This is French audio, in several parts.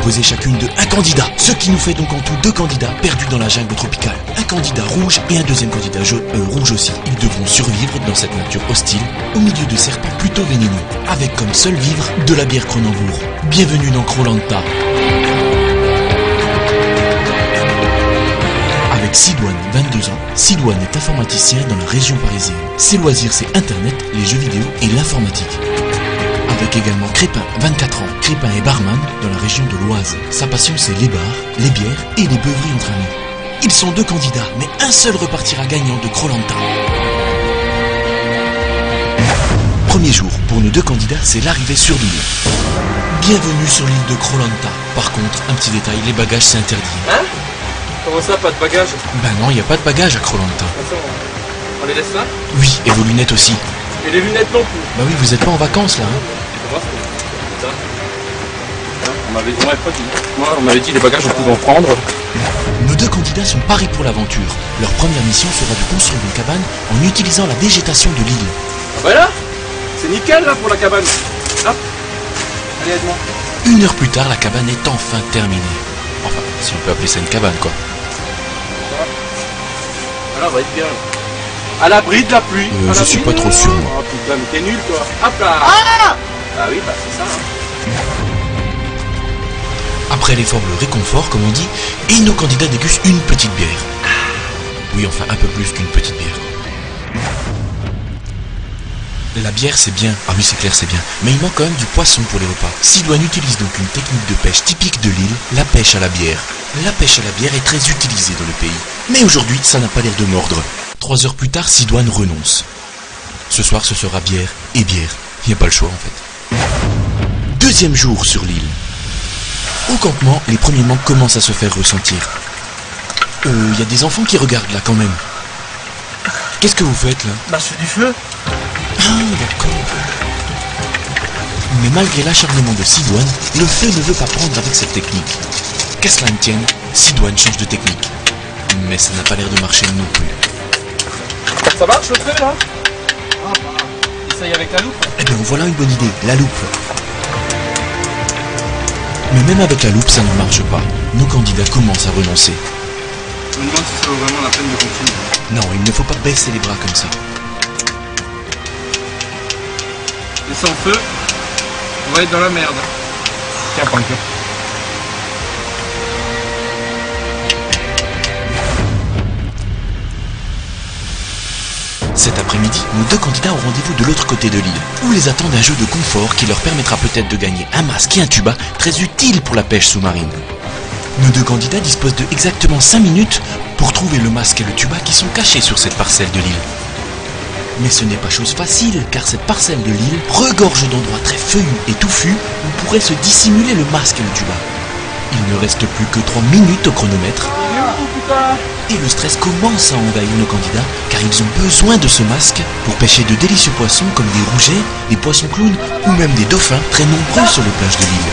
composées chacune de un candidat. Ce qui nous fait donc en tout 2 candidats perdus dans la jungle tropicale. Un candidat rouge et un deuxième candidat rouge aussi. Ils devront survivre dans cette nature hostile, au milieu de serpents plutôt vénéneux, avec comme seul vivre de la bière Kronenbourg. Bienvenue dans Koh-Lanta. Avec Sidoine, 22 ans, Sidoine est informaticien dans la région parisienne. Ses loisirs, c'est Internet, les jeux vidéo et l'informatique. Avec également Crépin, 24 ans. Crépin est barman dans la région de l'Oise. Sa passion, c'est les bars, les bières et les beuveries entre amis. Ils sont 2 candidats, mais un seul repartira gagnant de Koh-Lanta. Premier jour, pour nos 2 candidats, c'est l'arrivée sur l'île. Bienvenue sur l'île de Koh-Lanta. Par contre, un petit détail, les bagages c'est interdit. Hein? Comment ça, pas de bagages? Ben non, il n'y a pas de bagages à Koh-Lanta. On les laisse là? Oui, et vos lunettes aussi. Et les lunettes non plus? Bah oui, vous êtes pas en vacances là, hein? On m'avait dit les bagages on pouvait en prendre. Nos 2 candidats sont parés pour l'aventure. Leur première mission sera de construire une cabane en utilisant la végétation de l'île. Voilà, c'est nickel là pour la cabane. Hop, allez aide-moi. 1 heure plus tard, la cabane est enfin terminée. Enfin, si on peut appeler ça une cabane quoi. Alors on va être bien. À l'abri de la pluie. Je suis pas trop sûr moi. Oh putain mais t'es nul toi. Hop là. Ah oui bah c'est ça. Après l'effort, le réconfort, comme on dit, et nos candidats dégustent une petite bière. Oui, enfin, un peu plus qu'une petite bière. La bière, c'est bien. Ah oui, c'est clair, c'est bien. Mais il manque quand même du poisson pour les repas. Sidoine utilise donc une technique de pêche typique de l'île, la pêche à la bière. La pêche à la bière est très utilisée dans le pays. Mais aujourd'hui, ça n'a pas l'air de mordre. 3 heures plus tard, Sidoine renonce. Ce soir, ce sera bière et bière. Il n'y a pas le choix, en fait. 2e jour sur l'île. Au campement, les premiers manques commencent à se faire ressentir. Y a des enfants qui regardent là quand même. Qu'est-ce que vous faites là? Bah je fais du feu. Ah d'accord. Mais malgré l'acharnement de Sidoine, le feu ne veut pas prendre avec cette technique. Qu'à cela ne tienne, Sidoine change de technique. Mais ça n'a pas l'air de marcher non plus. Ça marche le feu là? Essaye avec la loupe. Eh bien voilà une bonne idée, la loupe. Mais même avec la loupe, ça ne marche pas. Nos candidats commencent à renoncer. Je me demande si ça vaut vraiment la peine de continuer. Non, il ne faut pas baisser les bras comme ça. Et sans feu, on va être dans la merde. Tiens, prends le feu. Cet après-midi, nos 2 candidats ont rendez-vous de l'autre côté de l'île, où les attendent un jeu de confort qui leur permettra peut-être de gagner un masque et un tuba très utile pour la pêche sous-marine. Nos 2 candidats disposent de exactement 5 minutes pour trouver le masque et le tuba qui sont cachés sur cette parcelle de l'île. Mais ce n'est pas chose facile, car cette parcelle de l'île regorge d'endroits très feuillus et touffus où pourrait se dissimuler le masque et le tuba. Il ne reste plus que 3 minutes au chronomètre. Et le stress commence à envahir nos candidats, car ils ont besoin de ce masque pour pêcher de délicieux poissons comme des rougets, des poissons clowns ou même des dauphins très nombreux sur les plages de l'île.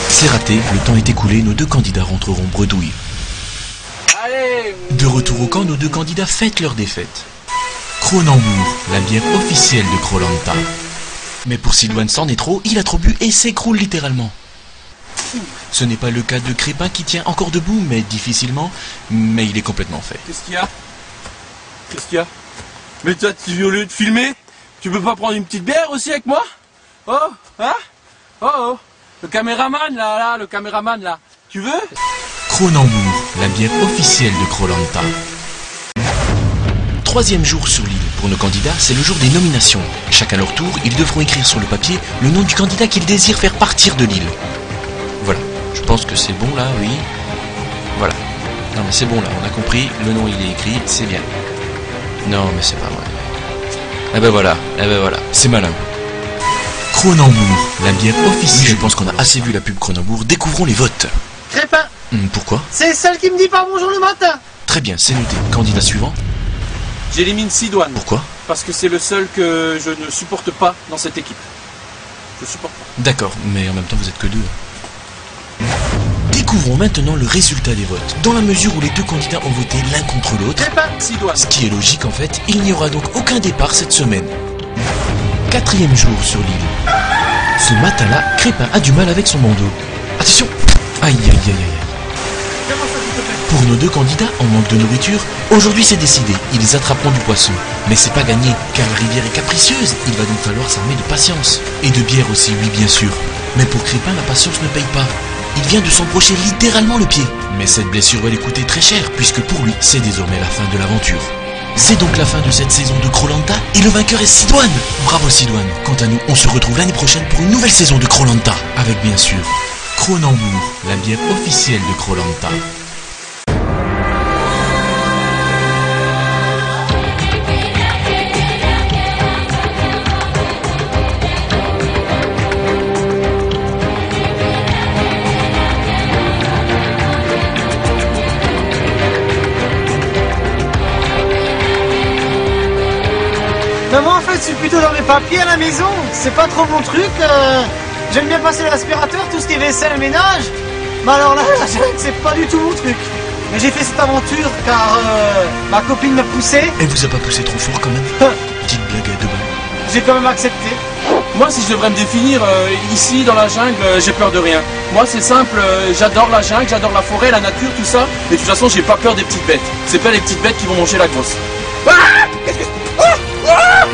C'est raté, le temps est écoulé, nos 2 candidats rentreront bredouilles. De retour au camp, nos 2 candidats fêtent leur défaite. Kronenbourg, la bière officielle de Koh-Lanta. Mais pour Sidoine c'en est trop, il a trop bu et s'écroule littéralement. Ce n'est pas le cas de Crépin qui tient encore debout, mais difficilement, mais il est complètement fait. Qu'est-ce qu'il y a? Qu'est-ce qu'il y a? Mais toi, au lieu de filmer, tu peux pas prendre une petite bière aussi avec moi? Oh, hein? Oh, le caméraman là, le caméraman là, tu veux? Kronenbourg, la bière officielle de Koh-Lanta. 3e jour sur l'île. Pour nos candidats, c'est le jour des nominations. Chacun leur tour, ils devront écrire sur le papier le nom du candidat qu'ils désirent faire partir de l'île. Voilà, je pense que c'est bon là, oui. Voilà. Non mais c'est bon là, on a compris, le nom il est écrit, c'est bien. Non mais c'est pas vrai. Eh ben voilà, c'est malin. Kronenbourg, la bière officielle. Oui, je pense qu'on a assez vu la pub Kronenbourg, découvrons les votes. Crépin. Pourquoi? C'est celle qui me dit pas bonjour le matin. Très bien, c'est noté. Candidat suivant. J'élimine Sidoine. Pourquoi? Parce que c'est le seul que je ne supporte pas dans cette équipe. Je supporte pas. D'accord, mais en même temps vous êtes que 2. Découvrons maintenant le résultat des votes. Dans la mesure où les 2 candidats ont voté l'un contre l'autre, Sidoine. Ce qui est logique en fait, il n'y aura donc aucun départ cette semaine. 4e jour sur l'île. Ce matin-là, Crépin a du mal avec son bandeau. Attention! Aïe aïe aïe aïe. Pour nos deux candidats en manque de nourriture, aujourd'hui c'est décidé, ils attraperont du poisson. Mais c'est pas gagné, car la rivière est capricieuse, il va donc falloir s'armer de patience. Et de bière aussi, oui bien sûr. Mais pour Crépin, la patience ne paye pas. Il vient de s'embrocher littéralement le pied. Mais cette blessure va lui coûter très cher, puisque pour lui, c'est désormais la fin de l'aventure. C'est donc la fin de cette saison de Koh-Lanta, et le vainqueur est Sidoine. Bravo Sidoine. Quant à nous, on se retrouve l'année prochaine pour une nouvelle saison de Koh-Lanta, avec bien sûr Kronenbourg, la bière officielle de Koh-Lanta. Mais moi en fait je suis plutôt dans les papiers à la maison, c'est pas trop mon truc. J'aime bien passer l'aspirateur, tout ce qui est vaisselle, ménage. Mais alors là, la jungle c'est pas du tout mon truc. Mais j'ai fait cette aventure car ma copine m'a poussé. Elle vous a pas poussé trop fort quand même? Petite blague à deux balles. J'ai quand même accepté. Moi, si je devrais me définir, ici, dans la jungle, j'ai peur de rien. Moi, c'est simple, j'adore la jungle, j'adore la forêt, la nature, tout ça. Mais de toute façon, j'ai pas peur des petites bêtes. C'est pas les petites bêtes qui vont manger la grosse. Ah! Qu'est-ce que... Ah! Ah!